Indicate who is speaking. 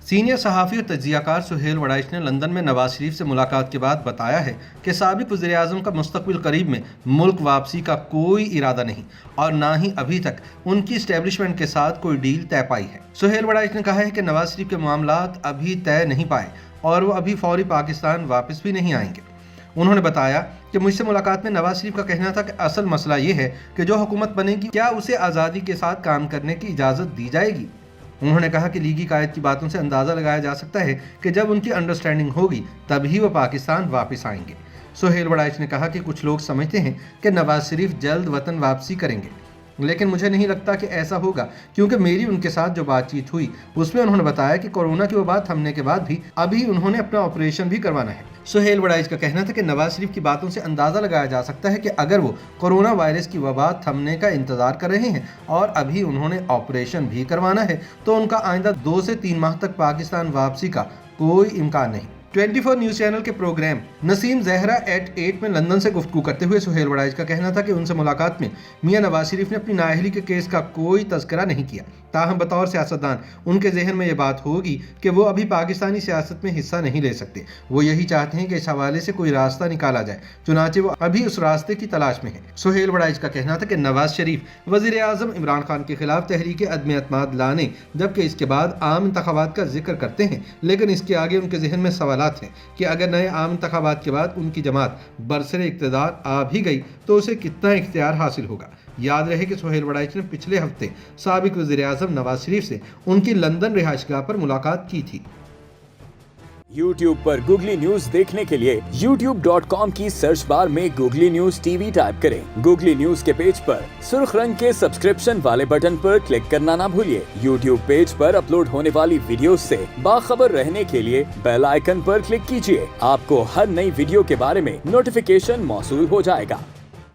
Speaker 1: Senior सहाफ़ी और तज्ज़ियाकार सुहेल वड़ाइच ने लंदन में नवाज शरीफ से मुलाकात के बाद बताया है कि साबिक़ वज़ीर-ए-आज़म का मुस्तक़बिल करीब में मुल्क वापसी का कोई इरादा नहीं और ना ही अभी तक उनकी इस्टेब्लिशमेंट के साथ कोई डील तय पाई है। सुहेल वड़ाइच ने कहा है कि नवाज शरीफ के मामलात अभी तय नहीं पाए और वो अभी फौरी पाकिस्तान वापस भी नहीं आएंगे। उन्होंने बताया कि मुझसे मुलाकात में नवाज शरीफ का कहना था कि असल मसला ये है कि जो हुकूमत बनेगी क्या उसे आज़ादी के साथ काम करने की इजाज़त दी जाएगी। उन्होंने कहा कि लीगी कायद की बातों से अंदाज़ा लगाया जा सकता है कि जब उनकी अंडरस्टैंडिंग होगी तभी वो पाकिस्तान वापस आएंगे। सुहेल वड़ाइच ने कहा कि कुछ लोग समझते हैं कि नवाज शरीफ जल्द वतन वापसी करेंगे, लेकिन मुझे नहीं लगता कि ऐसा होगा, क्योंकि मेरी उनके साथ जो बातचीत हुई उसमें उन्होंने बताया कि कोरोना की वबा थमने के बाद भी अभी उन्होंने अपना ऑपरेशन भी करवाना है। सुहेल वड़ाइच का कहना था कि नवाज शरीफ की बातों से अंदाज़ा लगाया जा सकता है कि अगर वो कोरोना वायरस की वबा थमने का इंतज़ार कर रहे हैं और अभी उन्होंने ऑपरेशन भी करवाना है तो उनका आइंदा 2 से 3 माह तक पाकिस्तान वापसी का कोई इम्कान नहीं। 24 न्यूज़ चैनल के प्रोग्राम नसीम ज़हरा एट 8 में लंदन से गुफ्तगू करते हुए सुहेल वड़ाइच का कहना था कि उनसे मुलाकात में मियां नवाज शरीफ ने अपनी नाअहली के केस का कोई तज़किरा नहीं किया। ताहम बतौर सियासतदान उनके जहन में ये बात होगी कि वो अभी पाकिस्तानी सियासत में हिस्सा नहीं ले सकते। वो यही चाहते हैं कि इस हवाले से कोई रास्ता निकाला जाए, चुनांचे वो अभी उस रास्ते की तलाश में है। सुहेल वड़ाइच का कहना था कि नवाज शरीफ वज़ीर-ए-आज़म इमरान खान के खिलाफ तहरीक अदम एतमाद लाने जबकि इसके बाद आम इंतखाबात का जिक्र करते हैं, लेकिन इसके आगे उनके जहन में सवालात हैं कि अगर नए आम इंतखाबात के बाद उनकी जमात बरसरे इक़्तिदार आ भी गई तो उसे कितना इख्तियार हासिल होगा। याद रहे कि सुहेल वड़ाइच ने पिछले हफ्ते साबिक़ वज़ीर-ए-आज़म नवाज शरीफ से उनकी लंदन रिहाइशगाह पर मुलाकात की थी।
Speaker 2: YouTube पर गूगली न्यूज देखने के लिए youtube.com की सर्च बार में गूगली न्यूज टीवी टाइप करें। गूगली न्यूज के पेज पर सुर्ख रंग के सब्सक्रिप्शन वाले बटन पर क्लिक करना ना भूलिए। YouTube पेज पर अपलोड होने वाली वीडियोस से बाखबर रहने के लिए बेल आइकन पर क्लिक कीजिए। आपको हर नई वीडियो के बारे में नोटिफिकेशन मौसूल हो जाएगा।